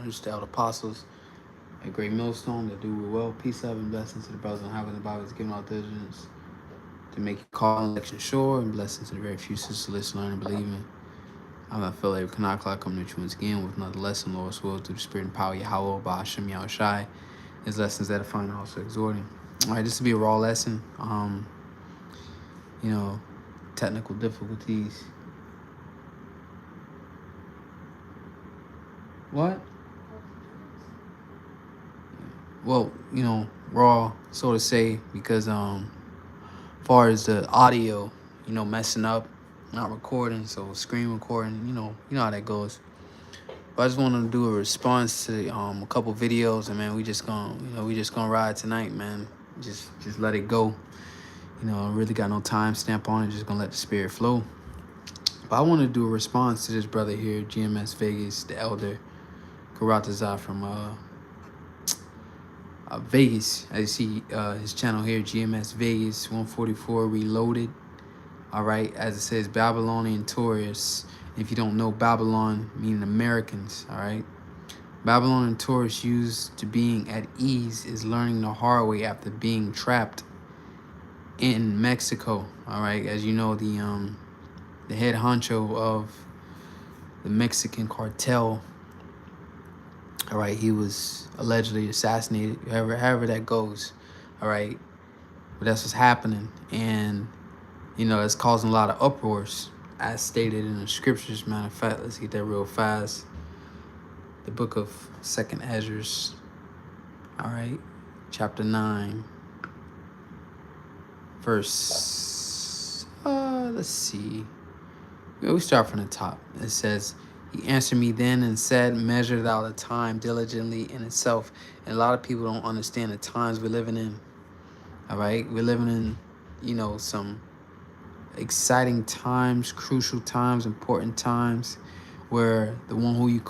elders, the elder apostles, a great millstone that do well. Peace, love, and blessings to the brothers and having the Bible is giving all diligence to make your call and election sure, and blessings to the very few sisters listen, learn, and believing. I'm affiliated with Kanakla coming to you once again with another lesson, Lord's will, through the Spirit and power, YAHAWAH, by HAM, YAHAWASHI. His lessons that edifying, also exhorting. All right, this will be a raw lesson. You know, technical difficulties. What? Well, you know, raw, so to say, because far as the audio, you know, messing up, not recording, so screen recording, you know how that goes. But I just wanted to do a response to a couple videos, and man, we just gonna ride tonight, man. Just let it go. You know, I really got no time stamp on it. Just gonna let the spirit flow. But I want to do a response to this brother here, GMS Vegas, the elder Karatazar from Vegas. As you see his channel here, GMS Vegas 144 Reloaded. All right, as it says, Babylonian tourists. If you don't know, Babylon meaning Americans. All right, Babylonian tourists used to being at ease is learning the hard way after being trapped in Mexico. All right, as you know, the head honcho of the Mexican cartel. All right, he was allegedly assassinated, however that goes. All right, but that's what's happening, and you know it's causing a lot of uproars, as stated in the scriptures. Matter of fact, let's get that real fast. The book of 2nd Ezra, all right, chapter 9, verse. Let's see. We start from the top. It says, "He answered me then and said, measure thou the time diligently in itself." And a lot of people don't understand the times we're living in. All right, we're living in, you know, some exciting times, crucial times, important times, where the one who you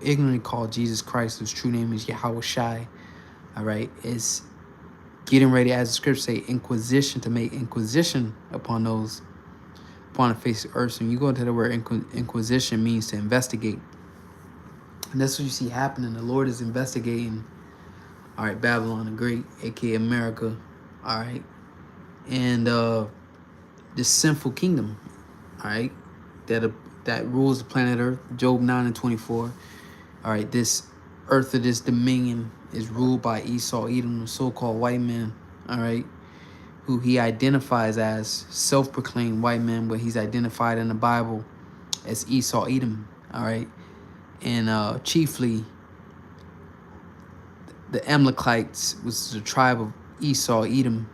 ignorantly call Jesus Christ, whose true name is YAHAWASHI, all right, is getting ready, as the scriptures say, to make inquisition upon those upon the face of earth. So when you go into the word inquisition, means to investigate, and that's what you see happening. The Lord is investigating, all right, Babylon the Great, aka America, all right, and this sinful kingdom, all right, that rules the planet Earth. Job 9:24. All right, this earth of this dominion is ruled by Esau, Edom, the so-called white man. All right, who he identifies as self-proclaimed white man, but he's identified in the Bible as Esau, Edom. All right, and chiefly the Amalekites, which is the tribe of Esau, Edom.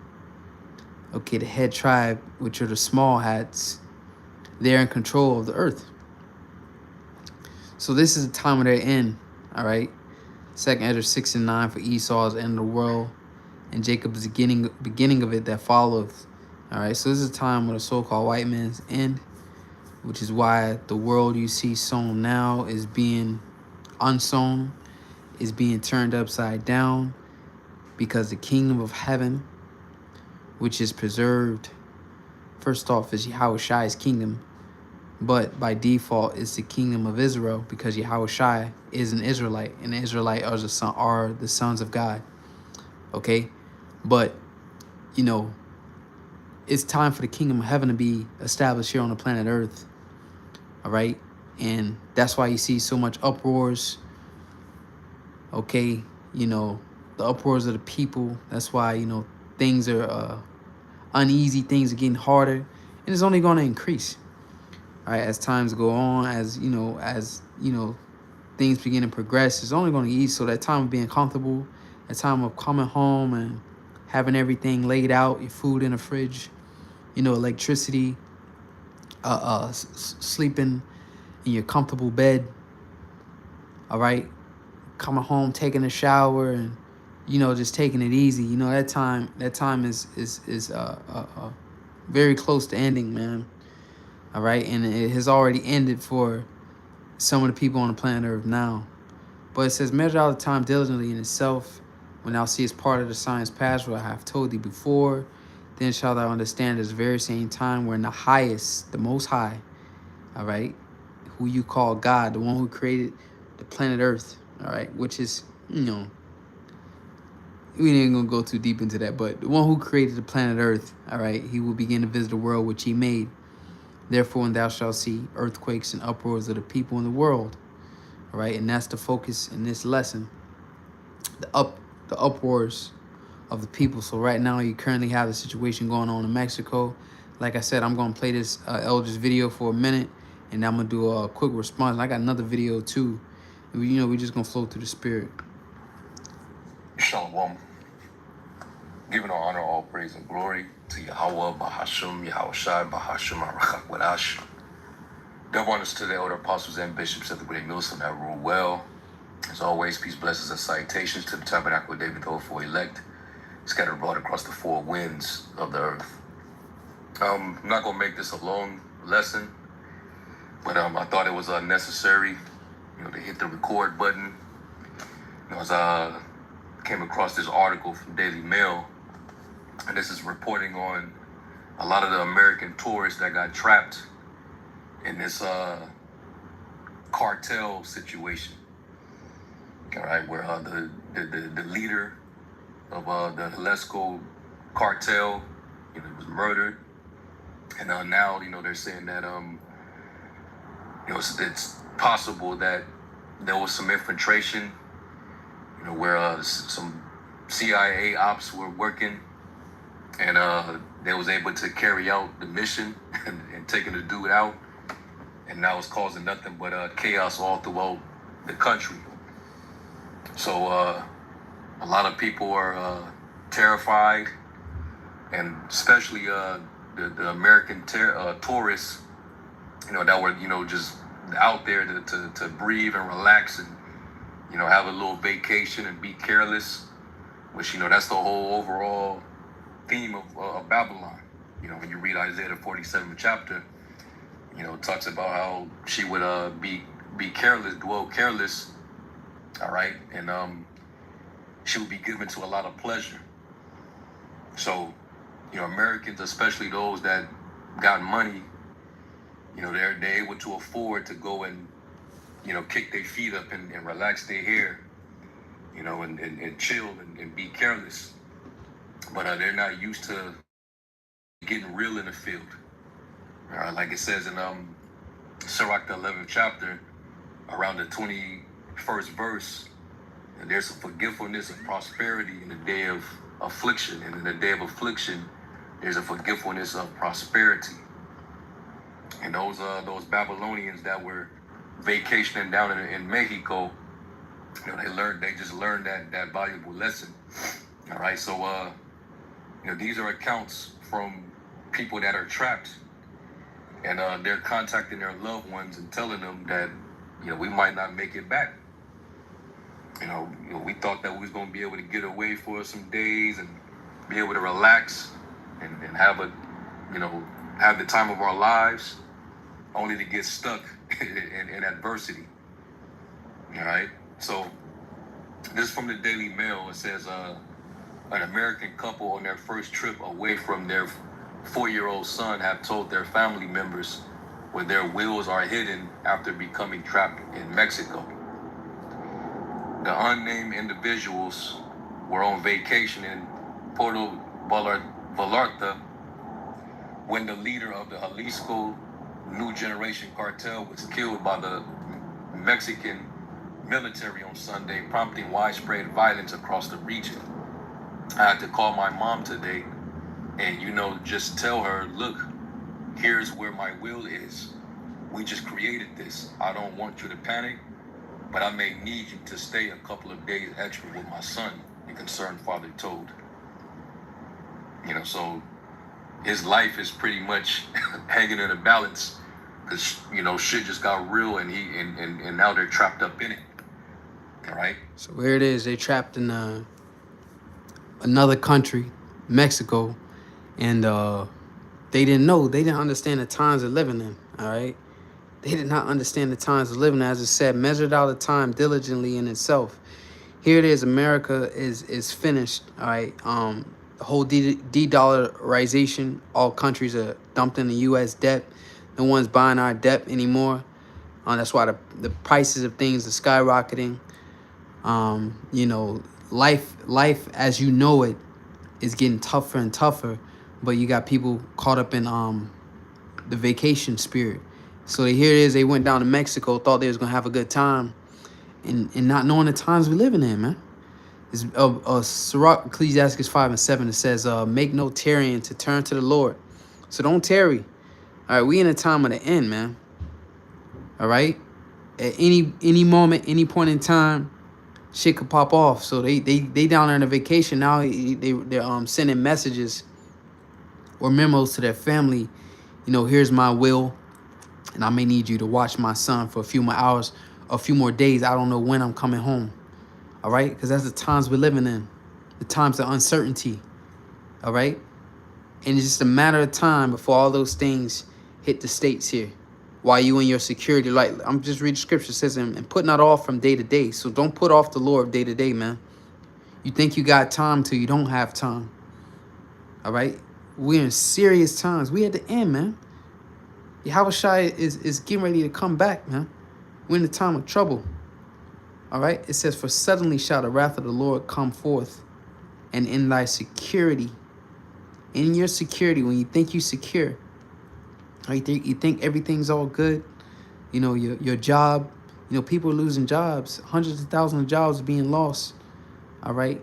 Okay, the head tribe, which are the small hats, they're in control of the earth. So this is the time of their end. All right, 2nd Ezra 6 and 9 for Esau's end of the world, and Jacob's beginning of it that followeth. All right, so this is a time where the so-called white man's end, which is why the world you see sown now is being unsown, is being turned upside down, because the kingdom of heaven, which is preserved, first off, is YAHAWASHI's kingdom, but by default it's the kingdom of Israel, because YAHAWASHI is an Israelite, and the Israelite are the sons of God. Okay, but you know, it's time for the kingdom of heaven to be established here on the planet Earth. All right, and that's why you see so much uproars. Okay, you know, the uproars of the people. That's why, you know, things are uneasy, things are getting harder, and it's only going to increase. All right, as times go on, as you know, things begin to progress, it's only going to ease. So that time of being comfortable, that time of coming home and having everything laid out, your food in the fridge, you know, electricity, sleeping in your comfortable bed. All right, coming home, taking a shower, and you know, just taking it easy. You know, that time is very close to ending, man. All right, and it has already ended for some of the people on the planet Earth now. But it says, measure out the time diligently in itself, when thou seest part of the science past, what I have told thee before, then shalt thou understand this very same time wherein the highest, the most high, all right, who you call God, the one who created the planet Earth, all right, which is, we ain't gonna go too deep into that, but the one who created the planet Earth, all right, he will begin to visit the world which he made. Therefore, when thou shalt see earthquakes and uproars of the people in the world, all right, and that's the focus in this lesson, the uproars of the people. So right now, you currently have a situation going on in Mexico. Like I said, I'm gonna play this Elders video for a minute, and I'm gonna do a quick response. I got another video too. And we're just gonna flow through the spirit. Shalom. Giving all honor, all praise, and glory to Yahawah, Bahashum, Yahawashai, Bahashum, HaRachak. Double honors to the elder apostles and bishops of the great MILLSTONE that rule well. As always, peace, blessings, and salutations to the tabernacle of David, the for elect, scattered abroad across the four winds of the earth. I'm not going to make this a long lesson, but I thought it was necessary, to hit the record button. As I came across this article from Daily Mail, and this is reporting on a lot of the American tourists that got trapped in this cartel situation. All right, where the leader of the Jalisco cartel, was murdered, and now they're saying that it's possible that there was some infiltration, where some CIA ops were working, and they was able to carry out the mission and taking the dude out, and now it's causing nothing but chaos all throughout the country. So a lot of people are terrified, and especially the American tourists, that were just out there to breathe and relax and have a little vacation and be careless, which that's the whole overall theme of Babylon. When you read Isaiah the 47th chapter, it talks about how she would be careless, dwell careless. All right, and she would be given to a lot of pleasure. So, Americans, especially those that got money, they're able to afford to go and, kick their feet up and relax their hair, and chill and be careless. But they're not used to getting real in the field. All right, like it says in Sirach the 11th chapter, around the 21st verse, and there's a forgetfulness of prosperity in the day of affliction, and in the day of affliction, there's a forgetfulness of prosperity. And those Babylonians that were vacationing down in Mexico, they just learned that valuable lesson. All right, so these are accounts from people that are trapped, and they're contacting their loved ones and telling them that we might not make it back. We thought that we was going to be able to get away for some days and be able to relax and have have the time of our lives, only to get stuck in adversity. All right. So this is from the Daily Mail. It says an American couple on their first trip away from their 4-year-old son have told their family members where their wills are hidden after becoming trapped in Mexico. The unnamed individuals were on vacation in Puerto Vallarta when the leader of the Jalisco New Generation cartel was killed by the Mexican military on Sunday, prompting widespread violence across the region. I had to call my mom today and, just tell her, look, here's where my will is. We just created this. I don't want you to panic, but I may need you to stay a couple of days extra with my son, the concerned father told. So his life is pretty much hanging in a balance because, shit just got real and now they're trapped up in it. All right. So here it is. They trapped in another country, Mexico, and they didn't know. They didn't understand the times they're living in. All right. They did not understand the times they're living in. As it said, measured out the time diligently in itself. Here it is. America is finished. All right. The whole de-dollarization. All countries are dumped in the U.S. debt. No one's buying our debt anymore. That's why the prices of things are skyrocketing. You know, life as you know it is getting tougher and tougher, but you got people caught up in the vacation spirit. So here it is, they went down to Mexico, thought they was gonna have a good time, and not knowing the times we living in, man. It's Sirach, Ecclesiastes 5 and 7, it says, make no tarrying to turn to the Lord. So don't tarry. All right, we in a time of the end, man. All right? At any moment, any point in time, shit could pop off. So they down there on a vacation now. They're sending messages or memos to their family. You know, here's my will, and I may need you to watch my son for a few more hours, a few more days. I don't know when I'm coming home. All right? Because that's the times we're living in, the times of uncertainty. All right? And it's just a matter of time before all those things hit the states here. While you in your security, like I'm just reading scripture, it says, and put not off from day to day. So don't put off the Lord day to day, man. You think you got time till you don't have time. All right? We're in serious times. We at the end, man. YAHAWASHI is getting ready to come back, man. We're in a time of trouble. All right? It says, for suddenly shall the wrath of the Lord come forth, and in thy security, in your security, when you think you secure, you think everything's all good, you know, your job, you know, people are losing jobs, hundreds of thousands of jobs being lost, all right,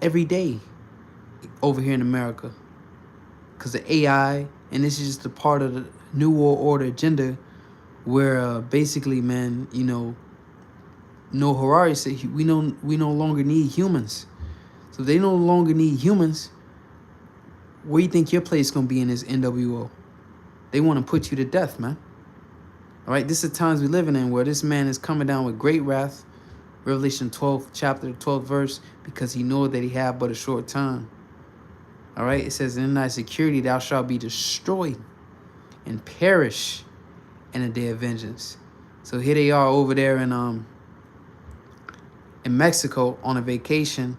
every day over here in America because of AI. And this is just a part of the New World Order agenda where basically, man, you know, Noah Harari said we no longer need humans. So if they no longer need humans, where you think your place is going to be in this NWO? They want to put you to death, man. All right, this is the times we're living in where this man is coming down with great wrath. Revelation 12, chapter 12, verse, because he know that he have but a short time. All right, it says, in thy security thou shalt be destroyed and perish in a day of vengeance. So here they are over there in Mexico on a vacation.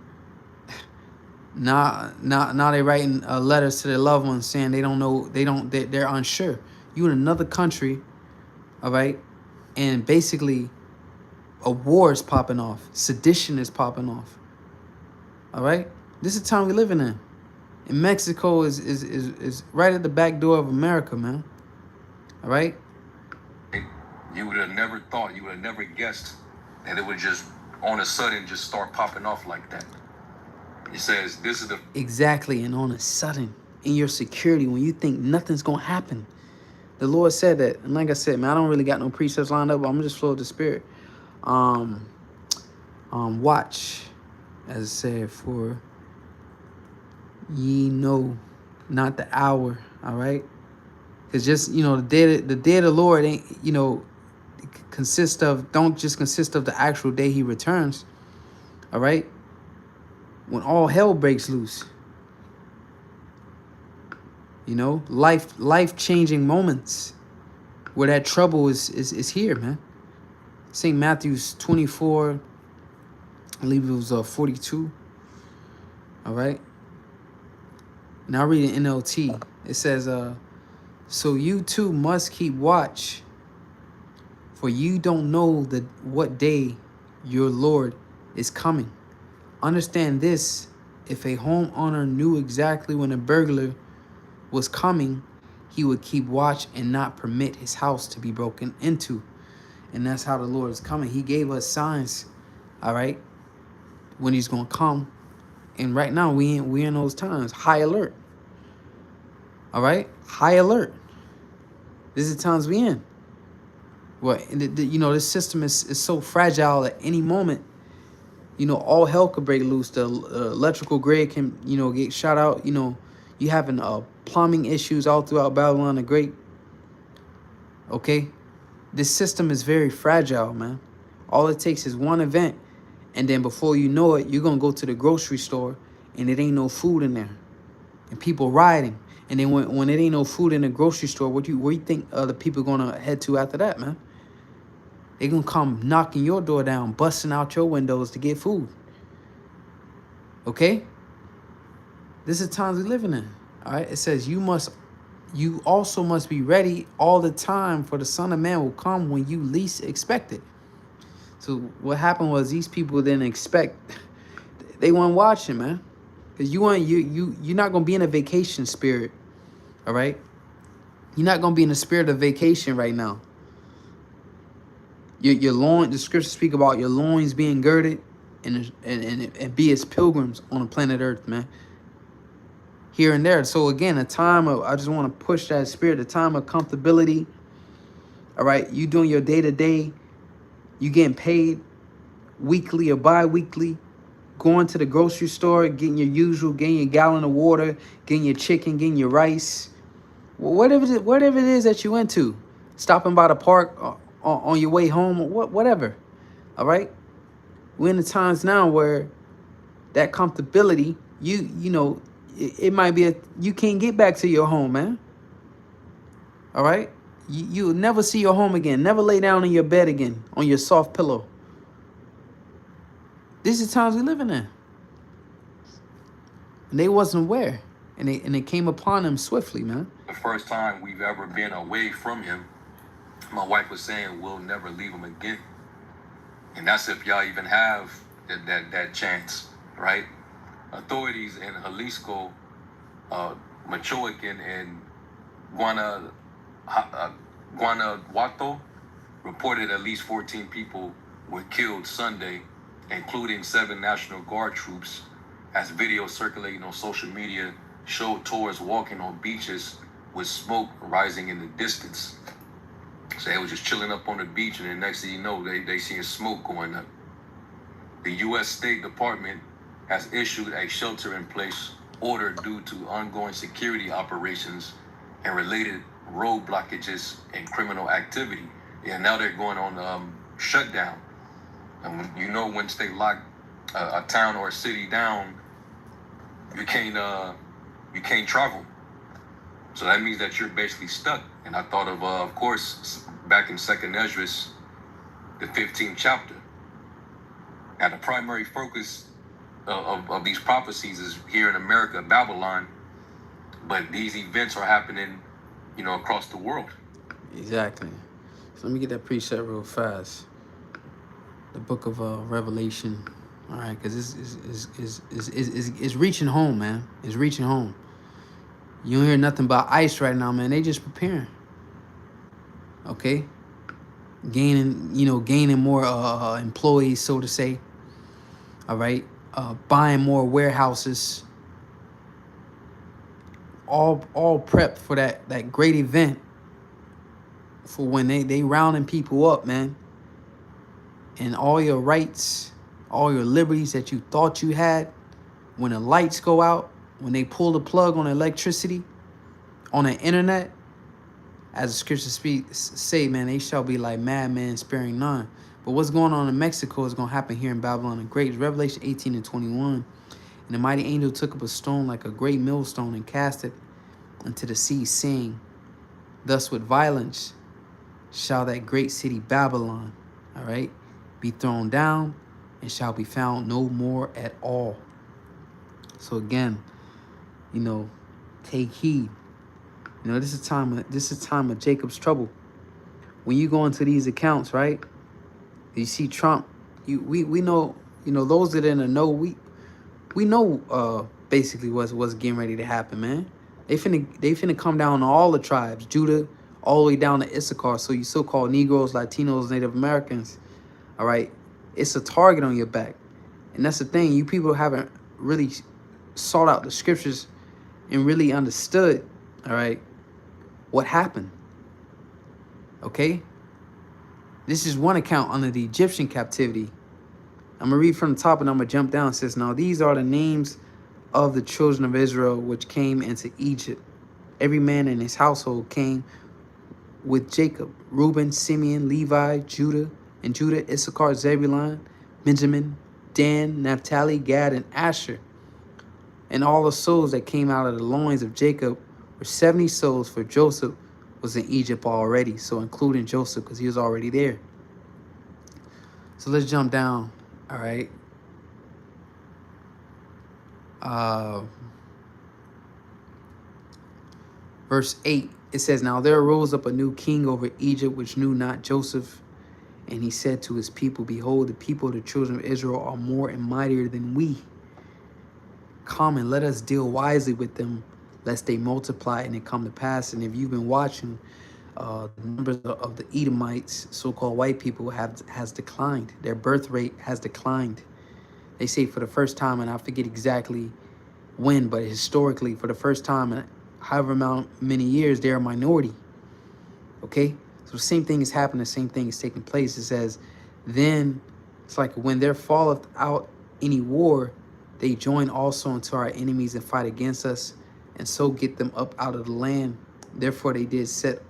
Now they writing letters to their loved ones saying they don't know, they're unsure. You in another country, all right, and basically a war is popping off, sedition is popping off, all right. This is the time we're living in. And Mexico is right at the back door of America, man. All right. You would have never thought, you would have never guessed that it would just on a sudden just start popping off like that. He says, this is the... Exactly, and on a sudden, in your security, when you think nothing's going to happen. The Lord said that. And like I said, man, I don't really got no precepts lined up, but I'm just flow of the Spirit. Watch, as it said, for ye know not the hour, all right? Because just, you know, the day of the Lord ain't, you know, don't just consist of the actual day he returns, all right? When all hell breaks loose, you know, life-changing moments where that trouble is here, man. St. Matthew's 24, I believe it was 42, all right? Now read it NLT. It says, so you too must keep watch, for you don't know what day your Lord is coming. Understand this, if a homeowner knew exactly when a burglar was coming, he would keep watch and not permit his house to be broken into. And that's how the Lord is coming. He gave us signs, all right, when he's going to come. And right now, we in those times. High alert. All right? High alert. This is the times we in. Well, you know, this system is so fragile at any moment. You know, all hell could break loose. The electrical grid can, you know, get shot out. You know, you having plumbing issues all throughout Babylon the Great. Okay? This system is very fragile, man. All it takes is one event. And then before you know it, you're going to go to the grocery store and it ain't no food in there. And people rioting. And then when it ain't no food in the grocery store, where you think the people going to head to after that, man? They going to come knocking your door down, busting out your windows to get food. Okay? This is the times we're living in. All right? It says you also must be ready all the time, for the Son of Man will come when you least expect it. So what happened was these people didn't expect. They weren't watching, man. Cause you're not gonna be in a vacation spirit, all right? You're not gonna be in the spirit of vacation right now. Your loin, the scriptures speak about your loins being girded and be as pilgrims on the planet Earth, man. Here and there. So again, a time of, I just want to push that spirit, a time of comfortability. All right, you doing your day to day, you getting paid weekly or bi-weekly, going to the grocery store, getting your usual, getting your gallon of water, getting your chicken, getting your rice, whatever it is that you into, stopping by the park on your way home, whatever. All right, we're in the times now where that comfortability, you know, it might be you can't get back to your home, man. All right, you'll never see your home again. Never lay down in your bed again on your soft pillow. This is the times we living in. And they wasn't aware. And they came upon them swiftly, man. The first time we've ever been away from him, my wife was saying we'll never leave him again. And that's if y'all even have that chance, right? Authorities in Jalisco, Machoacan, and Guanajuato reported at least 14 people were killed Sunday, including 7 National Guard troops, as videos circulating on social media showed tourists walking on beaches with smoke rising in the distance. So they were just chilling up on the beach, and the next thing you know, they seeing smoke going up. The U.S. State Department has issued a shelter-in-place order due to ongoing security operations and related road blockages and criminal activity. And now they're going on shutdown. And when, once they lock a town or a city down, you can't travel. So that means that you're basically stuck. And I thought of course, back in 2nd Esdras, the 15th chapter. Now, the primary focus of these prophecies is here in America, Babylon, but these events are happening, across the world. Exactly. So let me get that precept real fast. The book of Revelation. All right, because it's reaching home, man. It's reaching home. You don't hear nothing about ICE right now, man. They just preparing. Okay? Gaining more employees, so to say. All right? Buying more warehouses. All prepped for that great event. For when they rounding people up, man. And all your rights, all your liberties that you thought you had, when the lights go out, when they pull the plug on electricity, on the internet, as the scriptures say, man, they shall be like madmen, sparing none. But what's going on in Mexico is going to happen here in Babylon the Great. Revelation 18:21. And the mighty angel took up a stone like a great millstone and cast it into the sea, saying, thus with violence shall that great city Babylon, all right, be thrown down and shall be found no more at all. So again, take heed. This is time of Jacob's trouble. When you go into these accounts, right? You see Trump. We know. Those that are in the know. We know basically what's getting ready to happen, man. They finna come down on all the tribes, Judah, all the way down to Issachar. So you so-called Negroes, Latinos, Native Americans. All right, it's a target on your back, and that's the thing. You people haven't really sought out the scriptures and really understood. All right. What happened? Okay? This is one account under the Egyptian captivity. I'm going to read from the top and I'm going to jump down. It says, now these are the names of the children of Israel which came into Egypt. Every man in his household came with Jacob, Reuben, Simeon, Levi, Judah, Issachar, Zebulun, Benjamin, Dan, Naphtali, Gad, and Asher. And all the souls that came out of the loins of Jacob were 70 souls, for Joseph was in Egypt already. So including Joseph, because he was already there. So let's jump down. All right. Verse 8, it says, now there arose up a new king over Egypt, which knew not Joseph. And he said to his people, behold, the people of the children of Israel are more and mightier than we. Come and let us deal wisely with them, lest they multiply and it come to pass. And if you've been watching, the numbers of the Edomites, so-called white people, has declined. Their birth rate has declined. They say for the first time, and I forget exactly when, but historically, for the first time in however many years, they're a minority. Okay? So the same thing is happening, the same thing is taking place. It says, then it's like when there falleth out any war, they join also unto our enemies and fight against us, and so get them up out of the land. Therefore they did set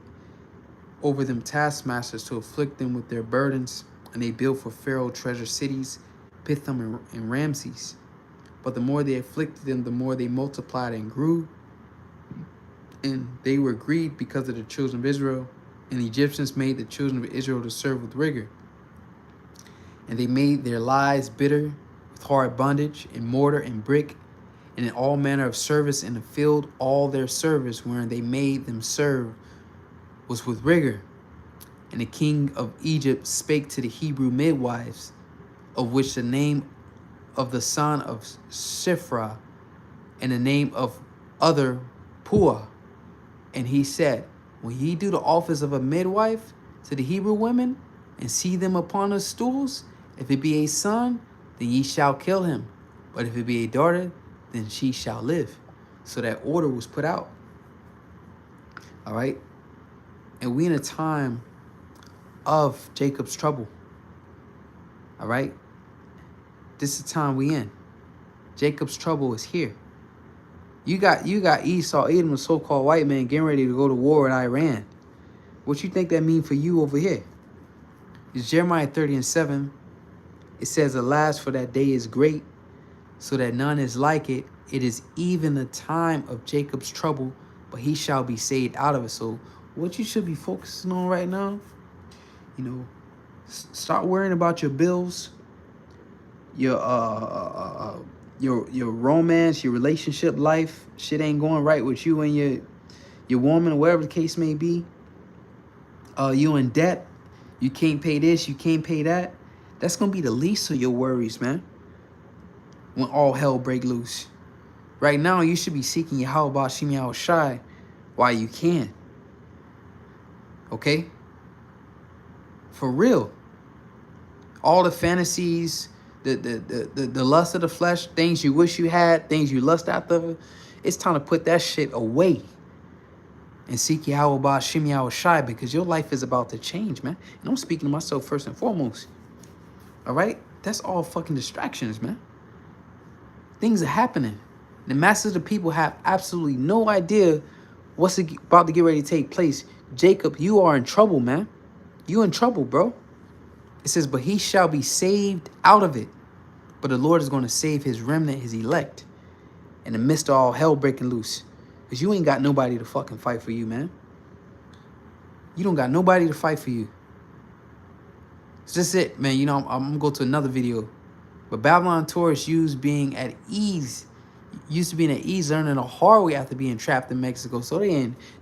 over them taskmasters to afflict them with their burdens, and they built for Pharaoh treasure cities, Pithom and Ramses. But the more they afflicted them, the more they multiplied and grew, and they were grieved because of the children of Israel. And the Egyptians made the children of Israel to serve with rigor. And they made their lives bitter with hard bondage, in mortar and brick, and in all manner of service in the field. All their service wherein they made them serve was with rigor. And the king of Egypt spake to the Hebrew midwives, of which the name of the son of Shiphrah, and the name of other Puah. And he said, when ye do the office of a midwife to the Hebrew women, and see them upon the stools, if it be a son, then ye shall kill him. But if it be a daughter, then she shall live. So that order was put out. All right? And we in a time of Jacob's trouble. All right? This is the time we in. Jacob's trouble is here. You got Esau, Edom, a so-called white man, getting ready to go to war with Iran. What you think that mean for you over here? It's Jeremiah 30:7. It says, alas, for that day is great, so that none is like it. It is even the time of Jacob's trouble, but he shall be saved out of it. So what you should be focusing on right now, you know, start worrying about your bills, your romance, your relationship life. Shit ain't going right with you and your woman, whatever the case may be. You in debt. You can't pay this. You can't pay that. That's going to be the least of your worries, man. When all hell break loose. Right now, you should be seeking YAHAWASHI while you can. Okay? For real. All the fantasies, the lust of the flesh, things you wish you had, things you lust after, it's time to put that shit away and seek YAHAWASHI, because your life is about to change, man. And I'm speaking to myself first and foremost. All right? That's all fucking distractions, man. Things are happening. The masses of people have absolutely no idea what's about to get ready to take place. Jacob, you are in trouble, man. You in trouble, bro. It says, but he shall be saved out of it. But the Lord is going to save his remnant, his elect, in the midst of all hell breaking loose. Because you ain't got nobody to fucking fight for you, man. You don't got nobody to fight for you. It's just it, man. You know, I'm going to go to another video. But Babylon tourists used to being at ease, learning the hard way after being trapped in Mexico. So they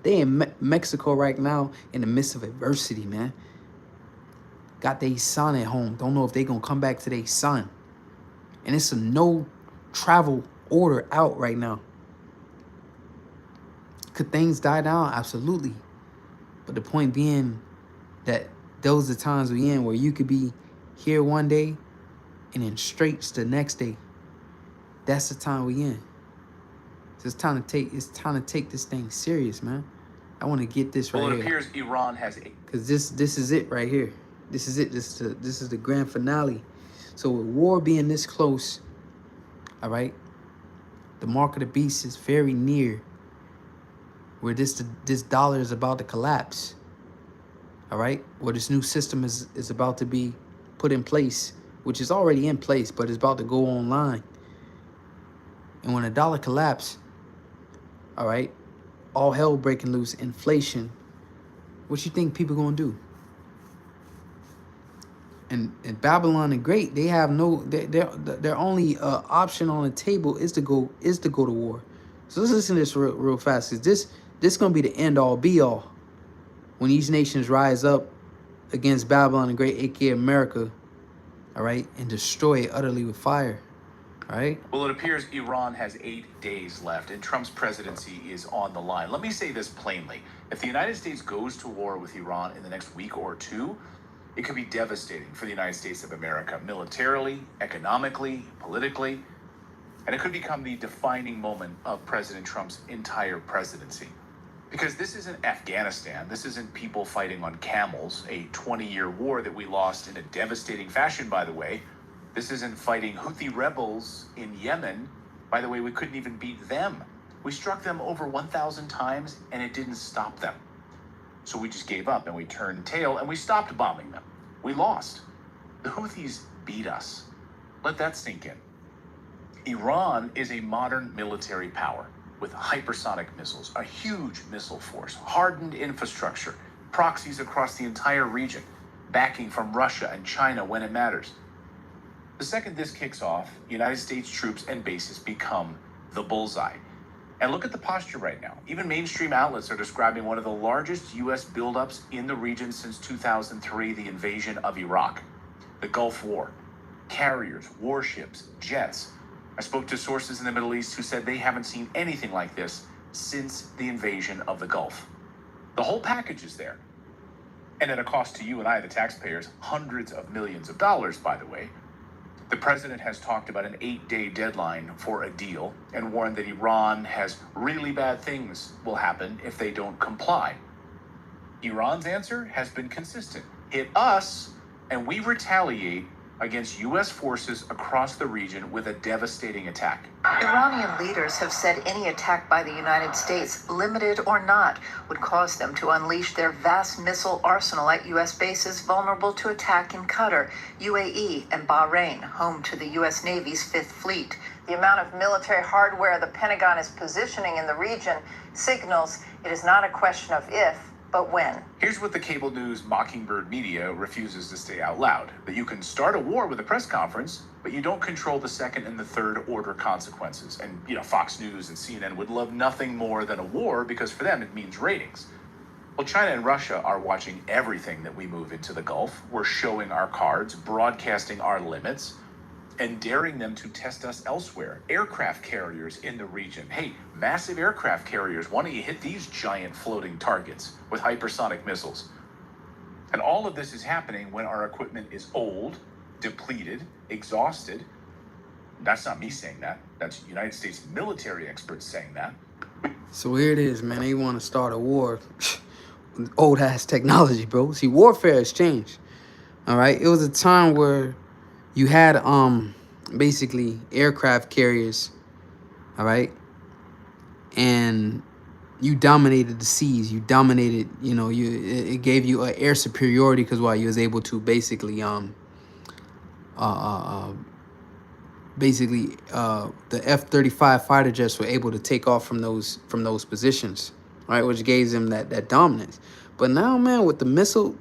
in Mexico right now in the midst of adversity, man. Got their son at home. Don't know if they going to come back to their son. And it's a no travel order out right now. Could things die down? Absolutely. But the point being that those are the times we in where you could be here one day and in straits the next day. That's the time we in. So it's time to take this thing serious, man. I want to get this right here. Well, it appears Iran has it. Because this is it right here. This is it. This is the grand finale. So with war being this close, all right, the mark of the beast is very near, where this dollar is about to collapse. All right, where this new system is about to be put in place, which is already in place, but it's about to go online. And when the dollar collapses, all right, all hell breaking loose, inflation, what you think people gonna do? And Babylon the Great, they have no, their only option on the table is to go to war. So let's listen to this real fast, because this gonna be the end all be all when these nations rise up against Babylon and great AK America, all right, and destroy it utterly with fire, all right? Well, it appears Iran has 8 days left, and Trump's presidency is on the line. Let me say this plainly. If the United States goes to war with Iran in the next week or two, it could be devastating for the United States of America, militarily, economically, politically, and it could become the defining moment of President Trump's entire presidency. Because this isn't Afghanistan. This isn't people fighting on camels, a 20-year war that we lost in a devastating fashion, by the way. This isn't fighting Houthi rebels in Yemen. By the way, we couldn't even beat them. We struck them over 1,000 times, and it didn't stop them. So we just gave up, and we turned tail, and we stopped bombing them. We lost. The Houthis beat us. Let that sink in. Iran is a modern military power with hypersonic missiles, a huge missile force, hardened infrastructure, proxies across the entire region, backing from Russia and China when it matters. The second this kicks off, United States troops and bases become the bullseye. And look at the posture right now. Even mainstream outlets are describing one of the largest U.S. buildups in the region since 2003, the invasion of Iraq, the Gulf War, carriers, warships, jets. I spoke to sources in the Middle East who said they haven't seen anything like this since the invasion of the Gulf. The whole package is there. And at a cost to you and I, the taxpayers, hundreds of millions of dollars, by the way. The president has talked about an 8-day deadline for a deal and warned that Iran has really bad things will happen if they don't comply. Iran's answer has been consistent. Hit us, and we retaliate against U.S. forces across the region with a devastating attack. Iranian leaders have said any attack by the United States, limited or not, would cause them to unleash their vast missile arsenal at U.S. bases vulnerable to attack in Qatar, UAE, and Bahrain, home to the U.S. Navy's Fifth Fleet. The amount of military hardware the Pentagon is positioning in the region signals it is not a question of if, but when. Here's what the cable news Mockingbird media refuses to say out loud: that you can start a war with a press conference, but you don't control the second and the third order consequences. And, Fox News and CNN would love nothing more than a war because for them it means ratings. Well, China and Russia are watching everything that we move into the Gulf. We're showing our cards, broadcasting our limits, and daring them to test us elsewhere. Aircraft carriers in the region. Hey, massive aircraft carriers, why don't you hit these giant floating targets with hypersonic missiles? And all of this is happening when our equipment is old, depleted, exhausted. That's not me saying that. That's United States military experts saying that. So here it is, man. They want to start a war with old-ass technology, bro. See, warfare has changed, all right? It was a time where you had basically aircraft carriers, all right? And you dominated the seas. You dominated, it gave you an air superiority because you was able to basically the F-35 fighter jets were able to take off from those positions, right? Which gave them that dominance. But now, man, with the missile